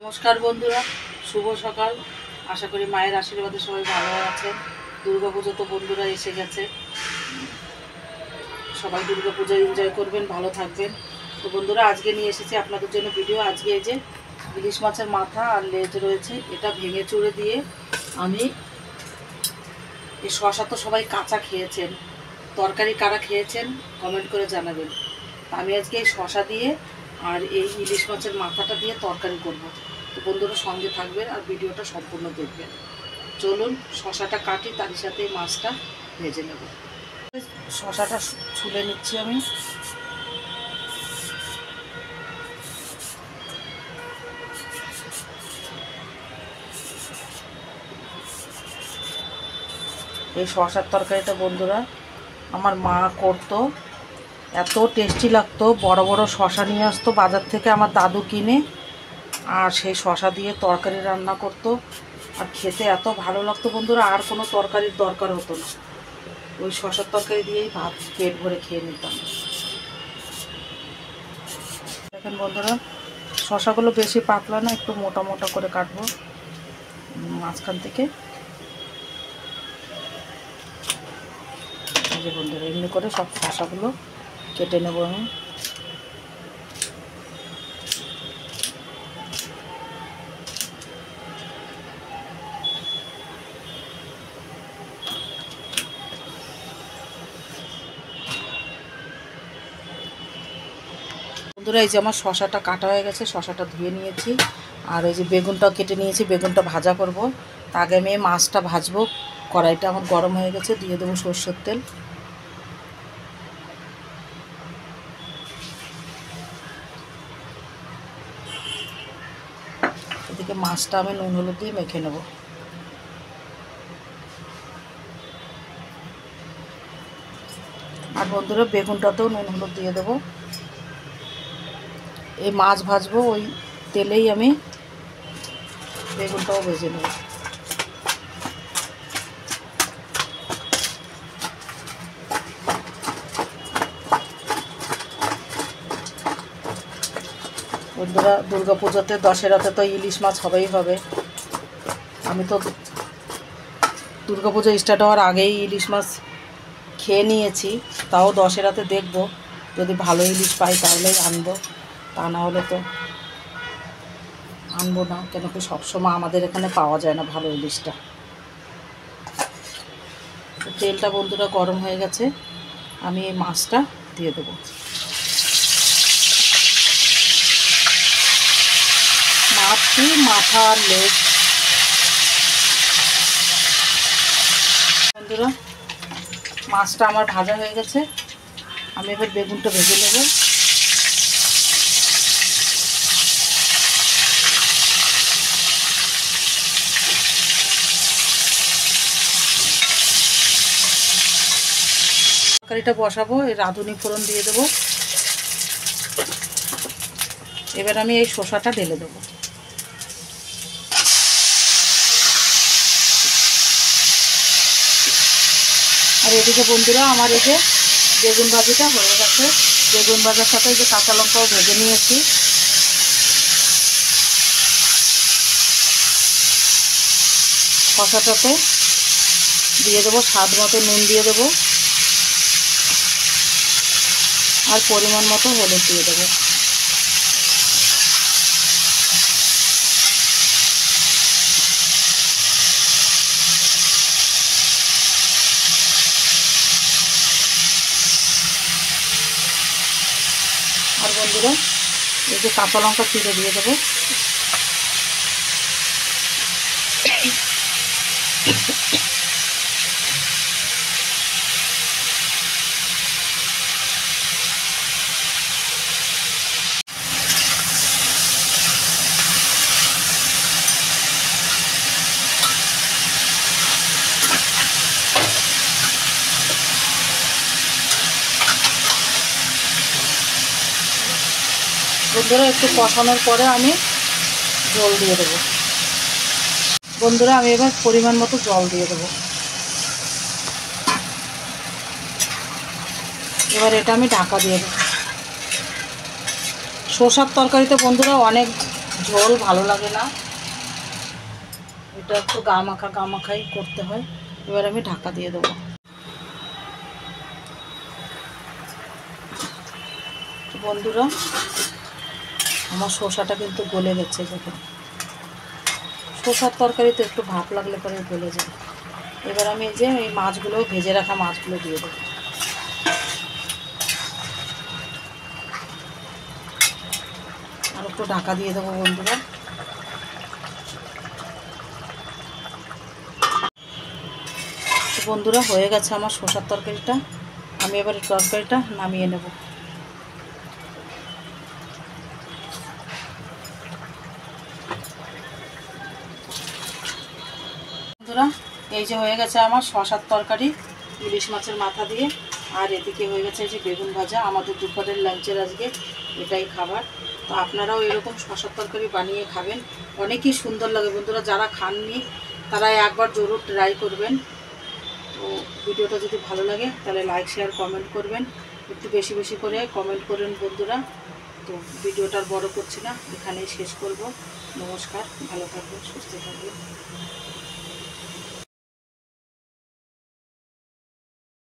নমস্কার বন্ধুরা, শুভ সকাল। আশা করি মায়ের আশীর্বাদে সবাই ভালো আছেন। দুর্গাপুজো তো বন্ধুরা এসে গেছে, সবাই দুর্গাপুজো এনজয় করবেন, ভালো থাকবেন। তো বন্ধুরা আজকে নিয়ে এসেছি আপনাদের জন্য ভিডিও। আজকে এই যে ইলিশ মাছের মাথা আর লেজ রয়েছে, এটা ভেঙে চুড়ে দিয়ে আমি এই শশা তো সবাই কাঁচা খেয়েছেন, তরকারি কারা খেয়েছেন কমেন্ট করে জানাবেন। আমি আজকে এই শশা দিয়ে আর এই ইলিশ মাছের মাথাটা দিয়ে তরকারি করব। তো বন্ধুরা সঙ্গে থাকবেন আর ভিডিওটা সম্পূর্ণ দেখবেন। চলুন শশাটা কাটি, তার সাথে এই মাছটা ভেজে নেব। শশাটা ছুলে নিচ্ছি আমি। এই শশার তরকারিটা বন্ধুরা আমার মা করতো, এত টেস্টি লাগতো। বড় বড় শশা নিয়ে আসতো বাজার থেকে আমার দাদু কিনে, আর সেই শশা দিয়ে তরকারি রান্না করতো, আর খেতে এত ভালো লাগতো বন্ধুরা, আর কোনো তরকারির দরকার হতো না। ওই শশার তরকারি দিয়েই ভাত পেট ভরে খেয়ে নিতাম। দেখেন বন্ধুরা, শশাগুলো বেশি পাতলা না, একটু মোটা মোটা করে কাটবো মাঝখান থেকে। এই যে বন্ধুরা এমনি করে সব শশাগুলো কেটে নেব আমি। বন্ধুরা এই যে আমার শশাটা কাটা হয়ে গেছে, শশাটা ধুয়ে নিয়েছি, আর এই যে বেগুনটাও কেটে নিয়েছি, বেগুনটা ভাজা করব। তা আগে আমি মাছটা ভাজবো। কড়াইটা আমার গরম হয়ে গেছে, দিয়ে দেবো সরষের তেল। এদিকে মাছটা আমি নুন হলুদ দিয়ে মেখে নেব। আর বন্ধুরা বেগুনটাতেও নুন হলুদ দিয়ে দেবো। এই মাছ ভাজবো ওই তেলেই আমি বেগুনটাও ভেজে নেব। বন্ধুরা দুর্গাপুজোতে দশেরাতে তো ইলিশ মাছ হবেই হবে। আমি তো দুর্গাপুজো স্টার্ট হওয়ার আগেই ইলিশ মাছ খেয়ে নিয়েছি, তাও দশেরাতে দেখব যদি ভালো ইলিশ পাই তাহলেই আনবো, তা না হলে তো আনবো না। কেন কি সবসময় আমাদের এখানে পাওয়া যায় না ভালো ইলিশটা। তেলটা বন্ধুরা গরম হয়ে গেছে, আমি এই মাছটা দিয়ে দেবো। মাছটি মাথা আর লেজ। বন্ধুরা মাছটা আমার ভাজা হয়ে গেছে, আমি এবার বেগুনটা ভেজে নেব। তরকারিটা বসাবো, এই রাঁধুনি ফোড়ন দিয়ে দেবো। এবার আমি এই শসাটা ঢেলে দেবো। আর এদিকে বন্ধুরা আমার এই যে বেগুন ভাজিটা হয়ে গেছে। বেগুন ভাজার সাথে এই যে কাঁচা লঙ্কাও ভেজে নিয়েছি। শসাটাতে দিয়ে দেবো স্বাদ মতো নুন দিয়ে দেবো, আর পরিমাণ মতো হলুদ দিয়ে দেবো। আর বন্ধুরা এই যে কাঁচা লঙ্কা চিড়ে দিয়ে দেবো। বন্ধুরা একটু কষানোর পরে আমি জল দিয়ে দেবো। বন্ধুরা আমি এবার পরিমাণ মতো জল দিয়ে দেবো। এবার এটা আমি ঢাকা দিয়ে দেবো। শসার তরকারিতে বন্ধুরা অনেক ঝোল ভালো লাগে না, এটা একটু গা মাখাই করতে হয়। এবার আমি ঢাকা দিয়ে দেবো। বন্ধুরা আমার শসাটা কিন্তু গলে গেছে, দেখুন শসার তরকারিতে একটু ভাপ লাগলে পরে গলে যায়। এবার আমি এই যে এই মাছগুলো, ভেজে রাখা মাছগুলো দিয়ে দেবো। আর একটু ঢাকা দিয়ে দেবো বন্ধুরা। বন্ধুরা হয়ে গেছে আমার শসার তরকারিটা। আমি এবার এই তরকারিটা নামিয়ে নেব। বন্ধুরা এই যে হয়ে গেছে আমার শসার তরকারি ইলিশ মাছের মাথা দিয়ে। আর এদিকে হয়ে গেছে এই যে বেগুন ভাজা। আমাদের দুপুরের লাঞ্চের আজকে এটাই খাবার। তো আপনারাও এরকম শসার তরকারি বানিয়ে খাবেন, অনেকই সুন্দর লাগে বন্ধুরা। যারা খাননি তারা একবার জরুর ট্রাই করবেন। তো ভিডিওটা যদি ভালো লাগে তাহলে লাইক শেয়ার কমেন্ট করবেন, একটু বেশি বেশি করে কমেন্ট করেন বন্ধুরা। তো ভিডিওটা আর বড় করছি না, এখানেই শেষ করব। নমস্কার, ভালো থাকবেন, সুস্থ থাকবেন।